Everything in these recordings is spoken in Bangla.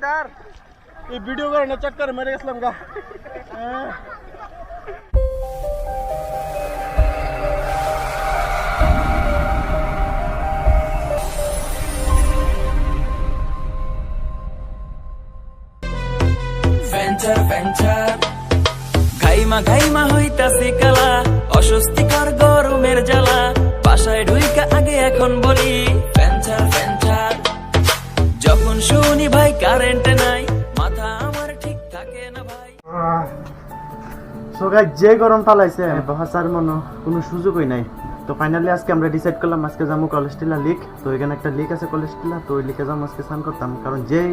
यार ये वीडियो करने चक्कर मेरे इस्लाम का ঘাইমা হইতাছে কালা অস্বস্তিকর গরমের জ্বালা বাসায় ঢুইকা আগে এখন বলি ফ্যানচার যখন শুনি ভাই কারেন্ট নাই মাথা আমার ঠিক থাকে না ভাই। সো গাইস যে গরম পালাইছে বাসার মনে কোনো সুযোগই নাই। তো ফাইনালি আজকে আমরা ডিসাইড করলাম আজকে যাবো কলেস্টিলা লেক। তো এখানে একটা লেক আছে কলেস্টিলা, তো ওই লেকে যাবো আজকে স্নান করতাম, কারণ যেই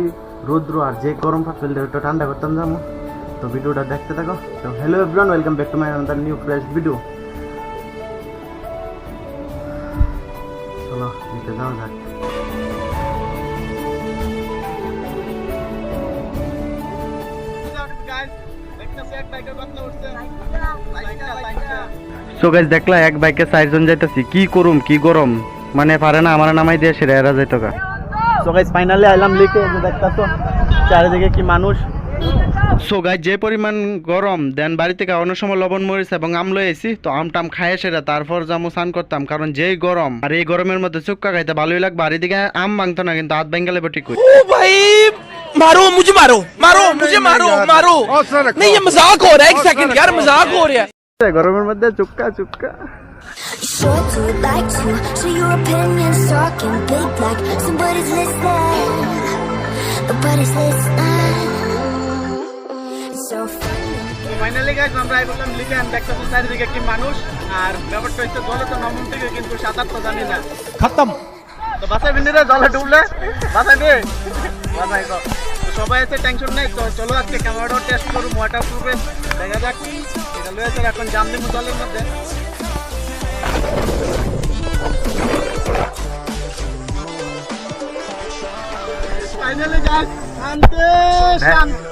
রৌদ্র আর যে গরম ফাটলে একটু ঠান্ডা করতাম যাবো। তো ভিডিওটা দেখতে থাকো। তো hello everyone, welcome back to my another new fresh video. চলো নিতে যাওয়া যাক। সো গাইস দেখলা এক বাইকে 4 জন যাইতাছি, কি করুম কি গরম, মানে পারে না আমার নামাই দিয়ে সেরা এরা যাইতো গা। সো গাইস ফাইনালি আইলাম লেকে, দেখতাছো চারিদিকে কি মানুষ। সো গাইস যে পরিমাণ গরম দেন বাড়িতে খাওয়ানোর সময় লবণ মরিচ এবং আম লই আইছি। তো আম টাম খায় সেরা তারপর যাবো স্নান করতাম, কারণ যেই গরম আর এই গরমের মধ্যে চুক্কা খাইতে ভালোই লাগবে। আর এদিকে আম ভাঙতো না কিন্তু হাত ভাঙ গেলে ঠিক হই। ओ भाई मारो मुझे मारो मुझे मारो नहीं ये मजाक हो रहा है। एक सेकंड यार मजाक हो रहा है। গরমের মধ্যে chukka chukka Sure to like to share your opinions, talking big like somebody's listening. Nobody's listening. So finally guys আমরা বললাম লিখে আমি দেখতেছি চারিদিকে কি মানুষ। আর ব্যাপারটা হচ্ছে জলে তো নামুন থেকে কিন্তু সাঁতার তো জানি না, खत्म। তো বাসায় বিন্দিরা জলে ডুবলে বাসায় নে বাসায় তো সবাই এসে টেনশন নাই। তো চলো আজকে ক্যামেরাটাও টেস্ট করুন ওয়াটার প্রুফে, দেখা যাক এটা লয়ে চলে এখন জাম দিব জলের মধ্যে। ফাইনালি গাইস শান্তি শান্তি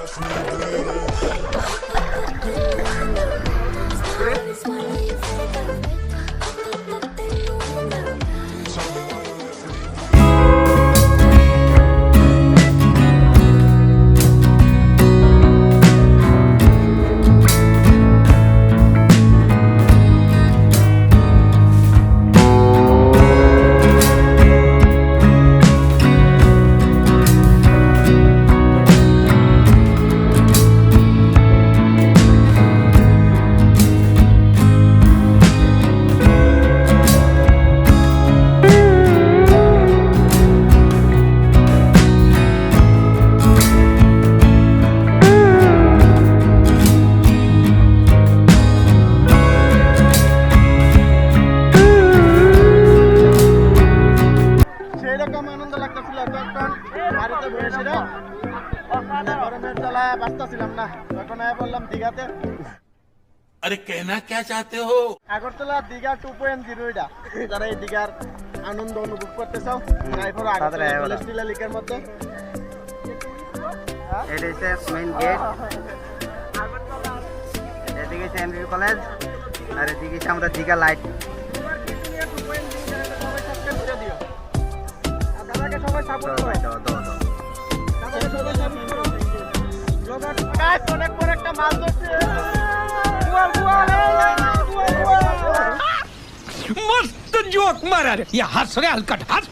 अरे कहना क्या चाहते हो? আগরতলা দীঘা 2.0 এটা যারা এই দীঘার আনন্দ অনুভব করতে চাও ড্রাইভার আগরতলা লেকের মধ্যে। এটা হচ্ছে মেইন গেট, এদিকে হচ্ছে এমবি কলেজ আর এদিকে হচ্ছে আমাদের দীঘা লাইট। সবাই সাপোর্ট করে অনেক পর একটা মাছ ধরছে। मस्त जोक मारा रे ये हंस रे हलकट हंस।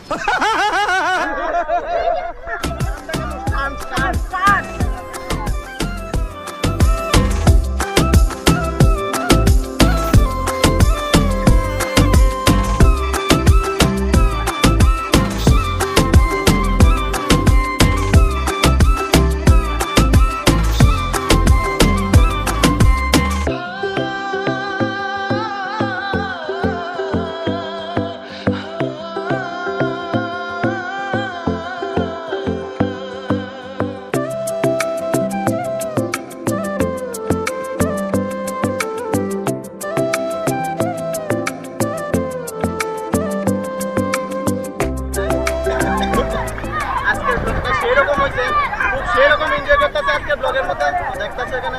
সেরকম এনজয় করতেছে আজকে ব্লগের মধ্যে দেখতেছে। এখানে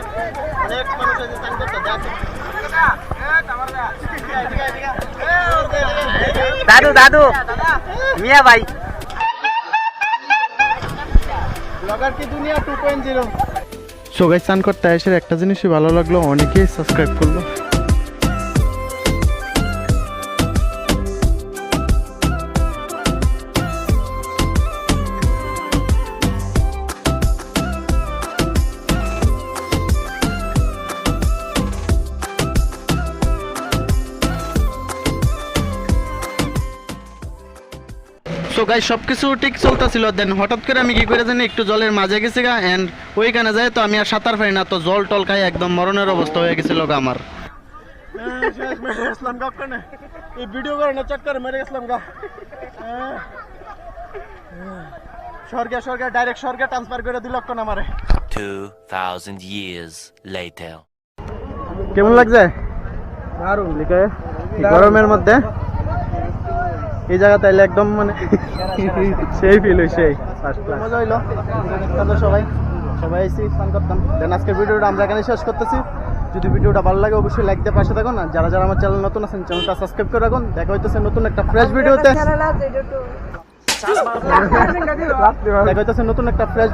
অনেক মানুষ আছে স্নান করতে যাচ্ছে। দাদু দাদু মিয়া ভাই ব্লগার কি দুনিয়া 2.0। সো গাইস, স্নান করতে এসে একটা জিনিসই ভালো লাগলো, অনেকেই সাবস্ক্রাইব করলো। সো গাইস, সবকিছু ঠিক চলতেছিল, দেন হঠাৎ করে আমি কি করে জানি একটু জলের মাঝে গেছি গা, এন্ড ওইখানে যাই তো আমি আর সাঁতার পারি না, তো জল টল খাই একদম মরণের অবস্থা হয়ে গেছিল গা আমার। এই ভিডিও করে না চক্কর মেরে গেছিলাম গা, স্বর্গে স্বর্গে ডাইরেক্ট স্বর্গে ট্রান্সফার করে দিল কোন আমারে। 2000 years later. কেমন লাগছে? দারুণ লিখে গরমের মধ্যে এই জায়গা তাইলে একদম মানে সেই ফিল হই, সেই ফার্স্ট ক্লাস মজা হইলো। তাহলে সবাই এসে স্নান করতাম। দেন আজকের ভিডিওটা আমরা এখানে শেষ করতেছি। যদি ভিডিওটা ভালো লাগে অবশ্যই লাইক দিয়ে পাশে থাকুন, আর যারা যারা আমার চ্যানেল নতুন আছেন চ্যানেলটা সাবস্ক্রাইব করে রাখুন। দেখা হইতেছে নতুন একটা ফ্রেশ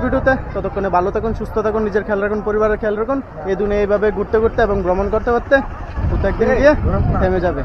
ভিডিওতে, ততক্ষণে ভালো থাকুন, সুস্থ থাকুন, নিজের খেয়াল রাখুন, পরিবারের খেয়াল রাখুন। এই দুনিয়া এইভাবে ঘুরতে ঘুরতে এবং ভ্রমণ করতে করতে একদিন গিয়ে থেমে যাবে।